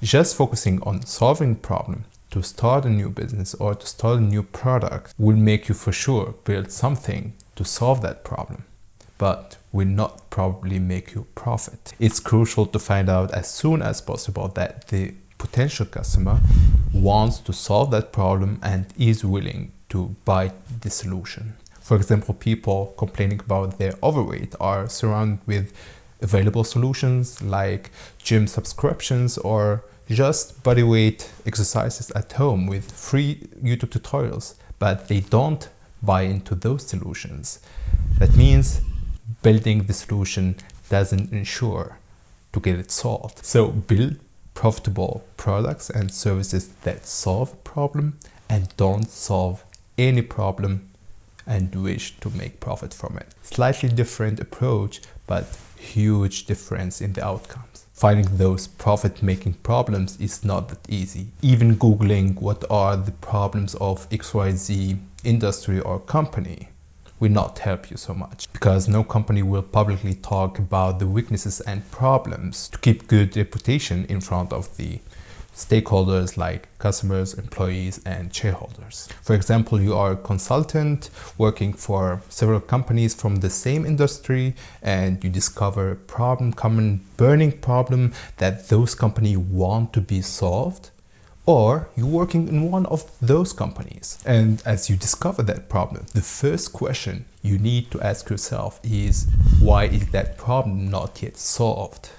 Just focusing on solving a problem to start a new business or to start a new product will make you for sure build something to solve that problem, but will not probably make you profit. It's crucial to find out as soon as possible that the potential customer wants to solve that problem and is willing to buy the solution. For example, people complaining about their overweight are surrounded with available solutions like gym subscriptions or just bodyweight exercises at home with free YouTube tutorials, but they don't buy into those solutions. That means building the solution doesn't ensure to get it solved. So build profitable products and services that solve a problem and don't solve any problem and wish to make profit from it. Slightly different approach, but huge difference in the outcomes. Finding those profit-making problems is not that easy. Even Googling what are the problems of XYZ industry or company will not help you so much, because no company will publicly talk about the weaknesses and problems to keep good reputation in front of the stakeholders like customers, employees, and shareholders. For example, you are a consultant working for several companies from the same industry and you discover a problem, common burning problem that those companies want to be solved, or you're working in one of those companies. And as you discover that problem, the first question you need to ask yourself is, why is that problem not yet solved?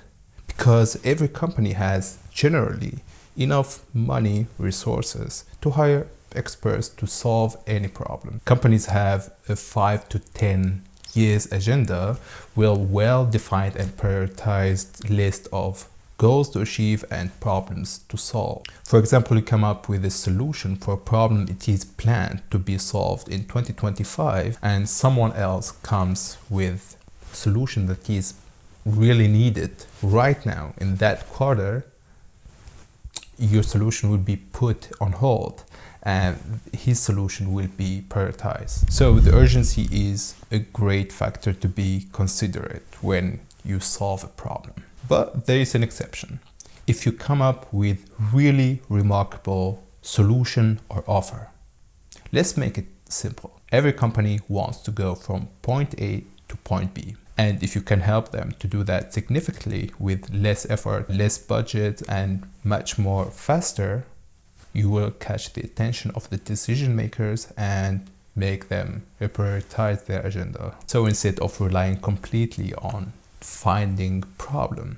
Because every company has generally enough money, resources to hire experts to solve any problem. Companies have a 5 to 10 years agenda with a well-defined and prioritized list of goals to achieve and problems to solve. For example, you come up with a solution for a problem it is planned to be solved in 2025, and someone else comes with a solution that is really needed right now in that quarter. Your solution will be put on hold and his solution will be prioritized. So the urgency is a great factor to be considered when you solve a problem. But there is an exception. If you come up with really remarkable solution or offer. Let's make it simple. Every company wants to go from point A to point B. And if you can help them to do that significantly with less effort, less budget, and much more faster, you will catch the attention of the decision makers and make them prioritize their agenda. So instead of relying completely on finding problem,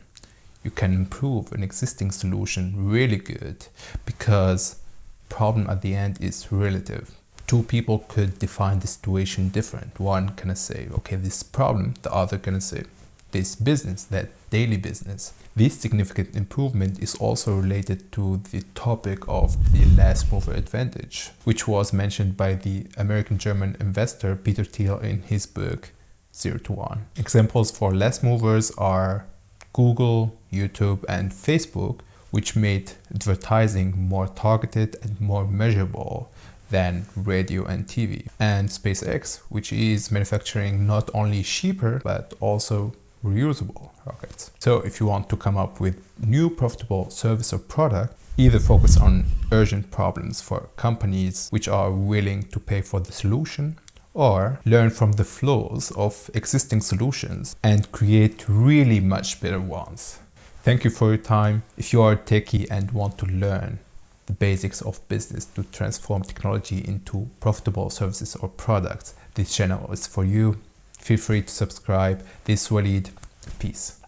you can improve an existing solution really good, because problem at the end is relative. Two people could define the situation different. One gonna say, okay, this problem, the other gonna say, this business, that daily business. This significant improvement is also related to the topic of the last mover advantage, which was mentioned by the American-German investor Peter Thiel in his book 0 to 1. Examples for last movers are Google, YouTube, and Facebook, which made advertising more targeted and more measurable than radio and TV. And SpaceX, which is manufacturing not only cheaper, but also reusable rockets. So if you want to come up with new profitable service or product, either focus on urgent problems for companies which are willing to pay for the solution, or learn from the flaws of existing solutions and create really much better ones. Thank you for your time. If you are a techie and want to learn the basics of business to transform technology into profitable services or products, this channel is for you. Feel free to subscribe. This is Walid. Peace.